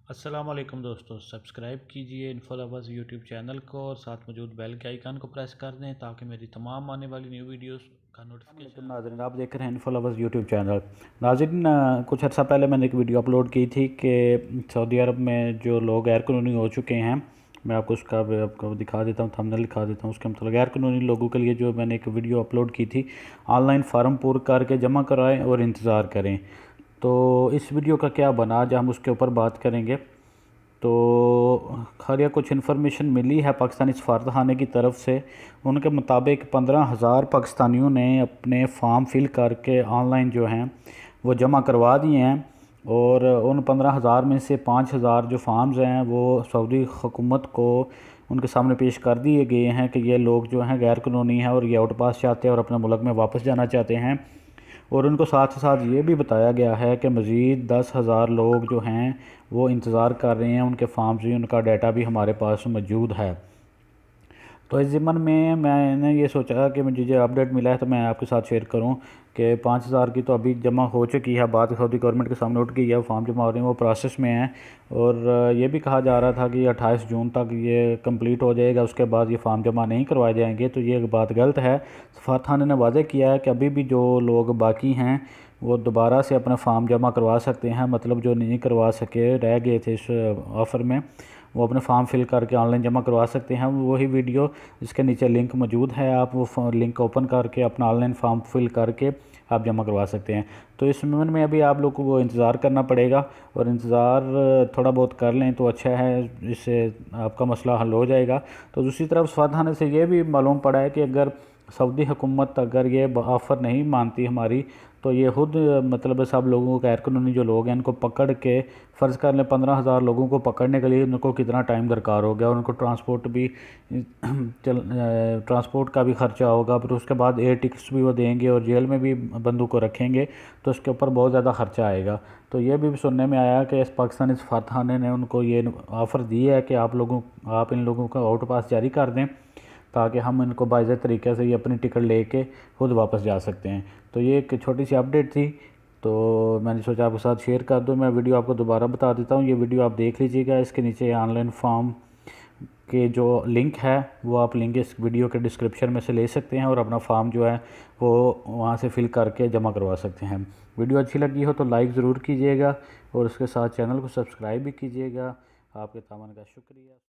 अस्सलाम वालेकुम दोस्तों, सब्सक्राइब कीजिए इन्फोलवर्स यूट्यूब चैनल को और साथ मौजूद बेल के आइकन को प्रेस कर दें ताकि मेरी तमाम आने वाली न्यू वीडियोस का नोटिफिकेशन। नाज़रीन, आप देख रहे हैं इन्फोलवर्स यूट्यूब चैनल। नाज़रीन, कुछ अर्सा पहले मैंने एक वीडियो अपलोड की थी कि सऊदी अरब में जो लोग गैर कानूनी हो चुके हैं, मैं आपको उसका भी आपको दिखा देता हूँ, थंबनेल दिखा देता हूँ। उसके मतलब गैर कानूनी लोगों के लिए जो मैंने एक वीडियो अपलोड की थी, ऑनलाइन फार्म पूर करके जमा कराएं और इंतज़ार करें। तो इस वीडियो का क्या बना, आज हम उसके ऊपर बात करेंगे। तो खैर कुछ इन्फॉर्मेशन मिली है पाकिस्तानी सफारतखाने की तरफ से। उनके मुताबिक 15,000 पाकिस्तानियों ने अपने फॉर्म फिल करके ऑनलाइन जो हैं वो जमा करवा दिए हैं, और उन 15,000 में से 5,000 जो फार्म्स हैं वो सऊदी हुकूमत को उनके सामने पेश कर दिए गए हैं कि ये लोग जो हैं गैर कानूनी हैं और ये आउट पास चाहते हैं और अपने मुल्क में वापस जाना चाहते हैं। और उनको साथ साथ ये भी बताया गया है कि मज़ीद 10,000 लोग जो हैं वो इंतज़ार कर रहे हैं, उनके फॉर्म्स भी, उनका डाटा भी हमारे पास मौजूद है। तो इस ज़िम्मन में मैंने ये सोचा कि मुझे जो अपडेट मिला है तो मैं आपके साथ शेयर करूं कि 5,000 की तो अभी जमा हो चुकी है। बात सऊदी गवर्नमेंट के सामने उठ गई है, फॉर्म जमा हो रहे हैं, वो प्रोसेस में है। और ये भी कहा जा रहा था कि 28 जून तक ये कंप्लीट हो जाएगा, उसके बाद ये फॉर्म जमा नहीं करवाए जाएंगे। तो ये बात गलत है। सफारतखाने ने वाज़ेह किया है कि अभी भी जो लोग बाकी हैं वो दोबारा से अपना फॉर्म जमा करवा सकते हैं। मतलब जो नहीं करवा सके, रह गए थे इस ऑफ़र में, वो अपने फॉर्म फिल करके ऑनलाइन जमा करवा सकते हैं। वही वीडियो इसके नीचे लिंक मौजूद है, आप वो लिंक ओपन करके अपना ऑनलाइन फॉर्म फिल करके आप जमा करवा सकते हैं। तो इस मोमेंट में अभी आप लोगों को इंतज़ार करना पड़ेगा, और इंतज़ार थोड़ा बहुत कर लें तो अच्छा है, इससे आपका मसला हल हो जाएगा। तो दूसरी तरफ सफारतखाने से ये भी मालूम पड़ा है कि अगर सऊदी हुकूमत अगर ये ऑफ़र नहीं मानती हमारी, तो ये खुद मतलब सब लोगों को, गैर कानूनी जो लोग हैं इनको पकड़ के, फ़र्ज़ कर लें 15,000 लोगों को पकड़ने के लिए उनको कितना टाइम दरकार हो गया, और उनको ट्रांसपोर्ट भी ट्रांसपोर्ट का भी ख़र्चा होगा, फिर उसके बाद एयर टिकट्स भी वो देंगे और जेल में भी बंदों को रखेंगे, तो उसके ऊपर बहुत ज़्यादा ख़र्चा आएगा। तो ये भी सुनने में आया कि इस पाकिस्तानी सफारतखाने ने उनको ये ऑफ़र दी है कि आप इन लोगों का आउट पास जारी कर दें ताकि हम इनको बाइज़ तरीके से ये अपनी टिकट लेके खुद वापस जा सकते हैं। तो ये एक छोटी सी अपडेट थी, तो मैंने सोचा आपके साथ शेयर कर दूं। मैं वीडियो आपको दोबारा बता देता हूं, ये वीडियो आप देख लीजिएगा। इसके नीचे ऑनलाइन फॉर्म के जो लिंक है वो आप लिंक इस वीडियो के डिस्क्रिप्शन में से ले सकते हैं, और अपना फॉर्म जो है वो वहाँ से फिल करके जमा करवा सकते हैं। वीडियो अच्छी लगी हो तो लाइक ज़रूर कीजिएगा, और उसके साथ चैनल को सब्सक्राइब भी कीजिएगा। आपके तामन का शुक्रिया।